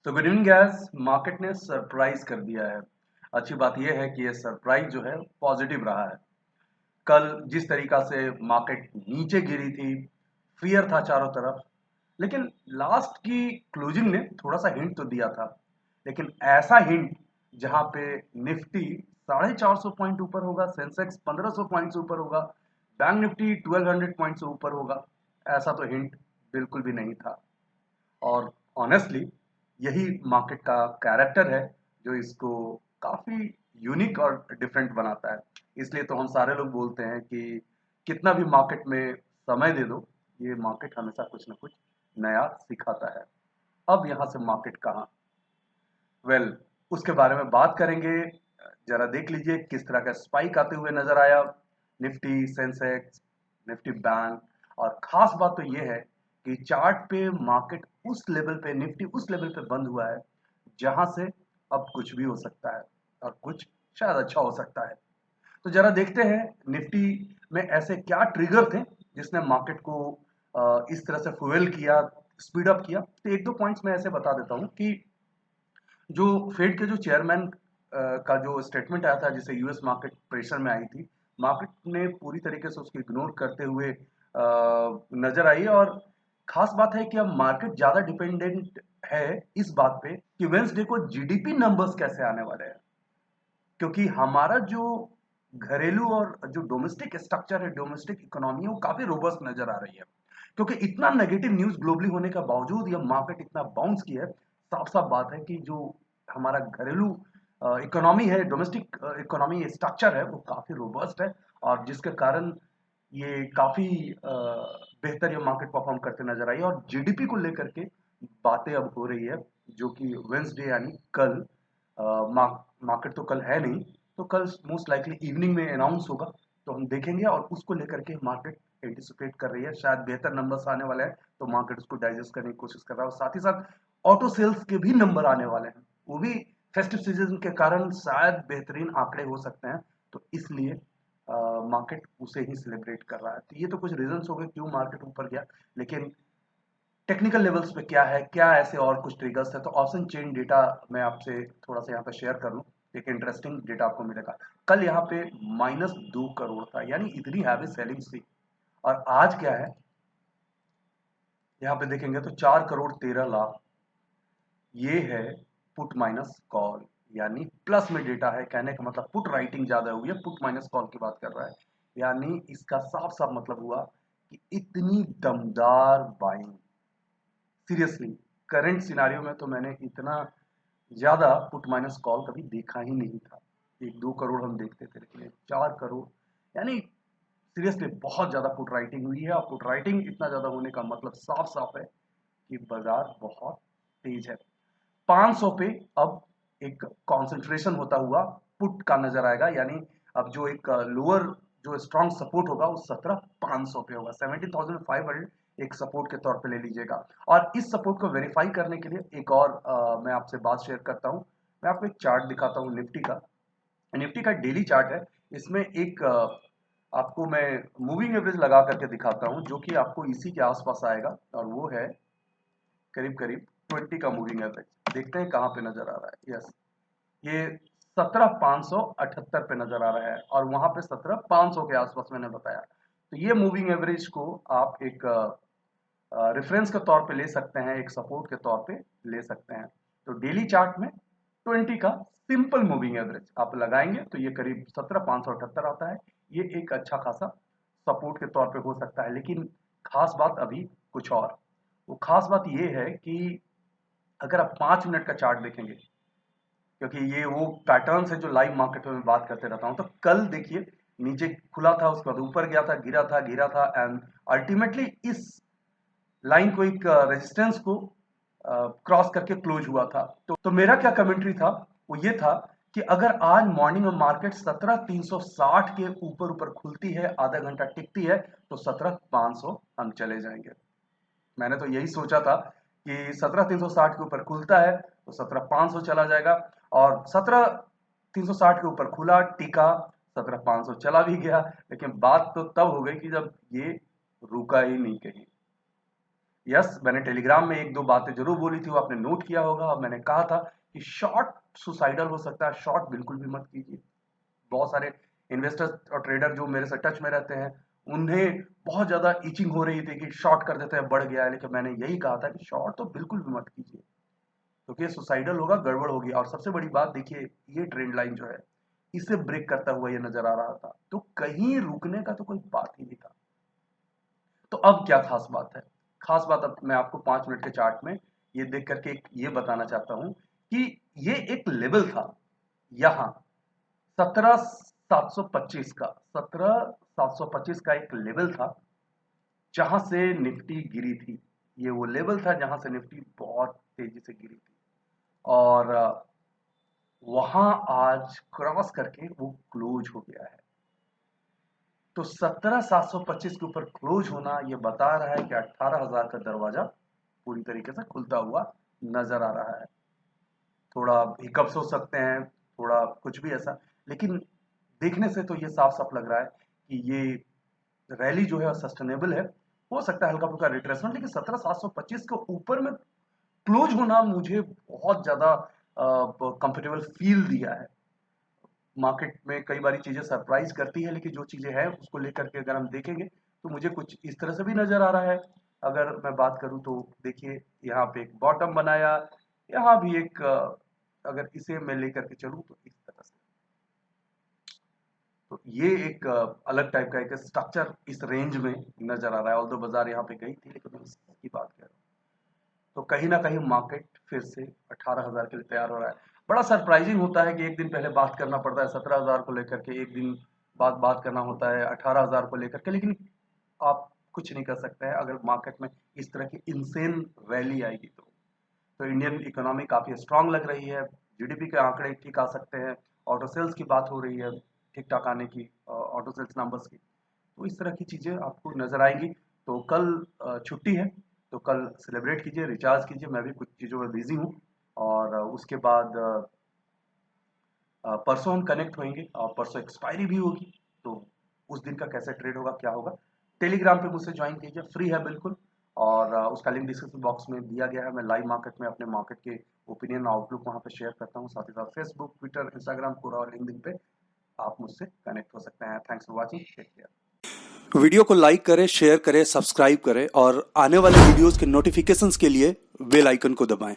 तो good evening gas. Market ने surprise कर दिया है। अच्छी बात यह है कि यह सरप्राइज जो है पॉजिटिव रहा है। कल जिस तरीका से मार्केट नीचे गिरी थी, फियर था चारों तरफ, लेकिन लास्ट की क्लोजिंग ने थोड़ा सा हिंट तो दिया था। लेकिन ऐसा हिंट जहां पे निफ्टी 450 पॉइंट ऊपर होगा, सेंसेक्स 1500 पॉइंट से ऊपर होगा, बैंक निफ्टी 1200 पॉइंट से ऊपर होगा, ऐसा तो हिंट बिल्कुल भी नहीं था। और ऑनेस्टली यही मार्केट का कैरेक्टर है जो इसको काफ़ी यूनिक और डिफरेंट बनाता है। इसलिए तो हम सारे लोग बोलते हैं कि कितना भी मार्केट में समय दे दो, ये मार्केट हमेशा कुछ ना कुछ नया सिखाता है। अब यहाँ से मार्केट कहाँ? वेल, उसके बारे में बात करेंगे। जरा देख लीजिए किस तरह का स्पाइक आते हुए नजर आया। Nifty, Sensex, Nifty bank. और खास बात तो ये है कि चार्ट पे मार्केट उस लेवल पे, निफ्टी उस लेवल पे बंद हुआ है जहां से अब कुछ भी हो सकता है और कुछ शायद अच्छा हो सकता है। तो जरा देखते हैं निफ्टी में ऐसे क्या ट्रिगर थे जिसने मार्केट को इस तरह से फ्यूएल किया, स्पीड अप किया। तो एक दो पॉइंट्स मैं ऐसे बता देता हूँ कि जो फेड के जो चेयरमैन का जो स्टेटमेंट आया था जिससे यूएस मार्केट प्रेशर में आई थी, मार्केट ने पूरी तरीके से उसको इग्नोर करते हुए नजर आई। और खास बात है कि अब मार्केट ज्यादा डिपेंडेंट है इस बात पे कि वेंसडे को जीडीपी नंबर्स कैसे आने वाले हैं, क्योंकि हमारा जो घरेलू और जो डोमेस्टिक स्ट्रक्चर है, डोमेस्टिक इकोनॉमी है, वो काफी रोबस्ट नजर आ रही है। क्योंकि इतना नेगेटिव न्यूज ग्लोबली होने का बावजूद यह मार्केट इतना बाउंस किया है। साफ साफ बात है कि जो हमारा घरेलू इकोनॉमी है, डोमेस्टिक इकोनॉमी स्ट्रक्चर है, वो काफी रोबस्ट है। और जिसके कारण ये काफी बेहतर ये मार्केट परफॉर्म करते नजर आई। और जीडीपी को लेकर के बातें अब हो रही है, जो कि वेंसडे यानी कल, मार्केट तो कल है नहीं, तो कल मोस्ट लाइकली इवनिंग में अनाउंस होगा। तो हम देखेंगे और उसको लेकर के मार्केट एंटिसिपेट कर रही है, शायद बेहतर नंबर्स आने वाले हैं, तो मार्केट उसको डाइजेस्ट करने की कोशिश कर रहा है। और साथ ही साथ ऑटो सेल्स के भी नंबर आने वाले हैं, वो भी फेस्टिव सीजन के कारण शायद बेहतरीन आंकड़े हो सकते हैं। तो इसलिए मार्केट उसे ही सेलिब्रेट कर रहा है। तो ये तो कुछ रीजंस हो गए क्यों मार्केट ऊपर गया। लेकिन टेक्निकल लेवल्स पे क्या है, क्या ऐसे और कुछ ट्रिगर्स है, तो ऑप्शन चेन डेटा मैं आपसे थोड़ा सा यहाँ पे शेयर कर लूँ। एक इंटरेस्टिंग डेटा आपको मिलेगा। कल यहाँ पे -2 करोड़ था, यानी इतनी हैवी सेलिंग थी। और आज क्या है, यहाँ पे देखेंगे तो 4 करोड़ 13 लाख। ये है पुट माइनस कॉल, यानी प्लस में डेटा है। कहने का मतलब पुट राइटिंग ज्यादा हुई है, पुट माइनस कॉल की बात कर रहा है। यानी इसका साफ साफ मतलब हुआ कि इतनी दमदार बाइंग, सीरियसली करंट सिनारियो में तो मैंने इतना ज्यादा पुट माइनस कॉल कभी देखा ही नहीं था। 1-2 करोड़ हम देखते थे, लेकिन 4 करोड़, यानी सीरियसली बहुत ज्यादा पुट राइटिंग हुई है। और पुट राइटिंग इतना ज्यादा होने का मतलब साफ साफ है कि बाजार बहुत तेज है। 500 पे अब एक कंसंट्रेशन होता हुआ पुट का नजर आएगा। यानी अब जो एक लोअर, जो स्ट्रॉन्ग सपोर्ट होगा वो 17,500 पे होगा। 17,500 एक सपोर्ट के तौर पे ले लीजिएगा। और इस सपोर्ट को वेरीफाई करने के लिए एक और मैं आपसे बात शेयर करता हूं। मैं आपको एक चार्ट दिखाता हूं निफ्टी का। निफ्टी का डेली चार्ट है। इसमें एक आपको मैं मूविंग एवरेज लगा करके दिखाता हूं, जो कि आपको इसी के आसपास आएगा। और वो है करीब करीब 20 का मूविंग एवरेज। देखते हैं कहाँ पे नजर आ रहा है। यस, ये 17,578 पे नजर आ रहा है, और वहां पे 17,500 के आसपास मैंने बताया। तो ये मूविंग एवरेज को आप एक रेफरेंस के तौर पे ले सकते हैं, एक सपोर्ट के तौर पे ले सकते हैं। तो डेली चार्ट में 20 का सिंपल मूविंग एवरेज आप लगाएंगे तो ये करीब 17,578 आता है। ये एक अच्छा खासा सपोर्ट के तौर पे हो सकता है। लेकिन खास बात अभी कुछ और। वो खास बात ये है कि अगर आप 5 मिनट का चार्ट देखेंगे, क्योंकि ये वो पैटर्न्स है जो लाइव मार्केट में मैं बात करते रहता हूं। तो कल देखिए, नीचे खुला था, उसके बाद ऊपर गया था, गिरा था, गिरा था, एंड अल्टीमेटली इस लाइन को, एक रेजिस्टेंस को क्रॉस करके क्लोज हुआ था। तो मेरा क्या कमेंट्री था, वो ये था कि अगर आज मॉर्निंग में मार्केट 17,360 के ऊपर ऊपर खुलती है, आधा घंटा टिकती है, तो 17,500 हम चले जाएंगे। मैंने तो यही सोचा था कि 17,360 के ऊपर खुलता है तो 17,500 चला जाएगा। और 17,360 के ऊपर खुला, टिका, 17,500 चला भी गया। लेकिन बात तो तब हो गई कि जब ये रुका ही नहीं कहीं। यस, मैंने टेलीग्राम में 1-2 बातें ज़रूर बोली थी, वो आपने नोट किया होगा। और मैंने कहा था कि शॉर्ट सुसाइडल हो सकता है, शॉर्ट बिल्कुल भी मत कीजिए। बहुत सारे इन्वेस्टर्स और ट्रेडर जो मेरे से टच में रहते हैं, उन्हें बहुत ज़्यादा इचिंग हो रही थी कि शॉर्ट कर देते हैं, बढ़ गया है। लेकिन मैंने यही कहा था कि शॉर्ट तो बिल्कुल भी मत कीजिए, क्योंकि ये सुसाइडल होगा, गड़बड़ होगी। और सबसे बड़ी बात देखिए, ये ट्रेंड लाइन जो है, इसे ब्रेक करता हुआ ये नज़र आ रहा था। तो कहीं रुकने का तो कोई बात ही नहीं था। तो अब क्या खास बात है? खास बात अब मैं आपको 5 मिनट के चार्ट में ये देख करके एक ये बताना चाहता हूं कि ये एक लेवल था यहां 17,725 का 17,725 का एक लेवल था जहां से निफ्टी गिरी थी। ये वो लेवल था जहां से निफ्टी बहुत तेजी से गिरी थी। और वहां आज क्रॉस करके वो क्लोज हो गया है। तो 17,725 के ऊपर क्लोज होना ये बता रहा है कि 18,000 का दरवाजा पूरी तरीके से खुलता हुआ नजर आ रहा है। थोड़ा हिकअप्स हो सकते हैं, थोड़ा कुछ भी ऐसा, लेकिन देखने से तो ये साफ साफ लग रहा है कि ये रैली जो है सस्टेनेबल है। हो सकता है हल्का फुल्का रिट्रेसमेंट, लेकिन 17,725 के ऊपर में क्लोज होना मुझे बहुत ज्यादा कंफर्टेबल फील दिया है। मार्केट में कई बारी चीजें सरप्राइज करती है, लेकिन जो चीजें हैं उसको लेकर के अगर हम देखेंगे तो मुझे कुछ इस तरह से भी नजर आ रहा है। अगर मैं बात करूं तो देखिए, यहाँ पे एक बॉटम बनाया, यहाँ भी एक अगर इसे मैं लेकर के चलूं तो इस तरह से, तो ये एक अलग टाइप का एक स्ट्रक्चर इस रेंज में नजर आ रहा है। ऑल्दो बाजार यहाँ पे गई थी, लेकिन मैं इसकी बात कर रहा हूँ। तो कहीं ना कहीं मार्केट फिर से 18,000 के लिए तैयार हो रहा है। बड़ा सरप्राइजिंग होता है कि एक दिन पहले बात करना पड़ता है 17,000 को लेकर के, एक दिन बाद बात करना होता है 18,000 को लेकर के, लेकिन आप कुछ नहीं कर सकते हैं अगर मार्केट में इस तरह की इंसेन रैली आएगी तो इंडियन इकोनॉमी काफी स्ट्रांग लग रही है। जीडीपी के आंकड़े ठीक आ सकते हैं। ऑटो सेल्स की बात हो रही है ठीक ठाक आने की, ऑटो सेल्स नंबर्स की। तो इस तरह की चीजें आपको नजर आएंगी। तो कल छुट्टी है, तो कल सेलिब्रेट कीजिए, रिचार्ज कीजिए। मैं भी कुछ चीज़ों में बिजी हूँ। और उसके बाद परसों हम कनेक्ट होंगे और परसों एक्सपायरी भी होगी। तो उस दिन का कैसे ट्रेड होगा, क्या होगा, टेलीग्राम पे मुझसे ज्वाइन कीजिए, फ्री है बिल्कुल। और उसका लिंक डिस्क्रिप्शन बॉक्स में दिया गया है। मैं लाइव मार्केट में अपने मार्केट के ओपिनियन आउटलुक वहाँ पे शेयर करता हूँ। साथ ही साथ फेसबुक, ट्विटर, इंस्टाग्राम, पूरा और लिंक्डइन पे आप मुझसे कनेक्ट हो सकते हैं। Thanks for watching, take care. Video को लाइक करें, शेयर करें, सब्सक्राइब करें और आने वाले वीडियोस के नोटिफिकेशंस के लिए बेल आइकन को दबाएं।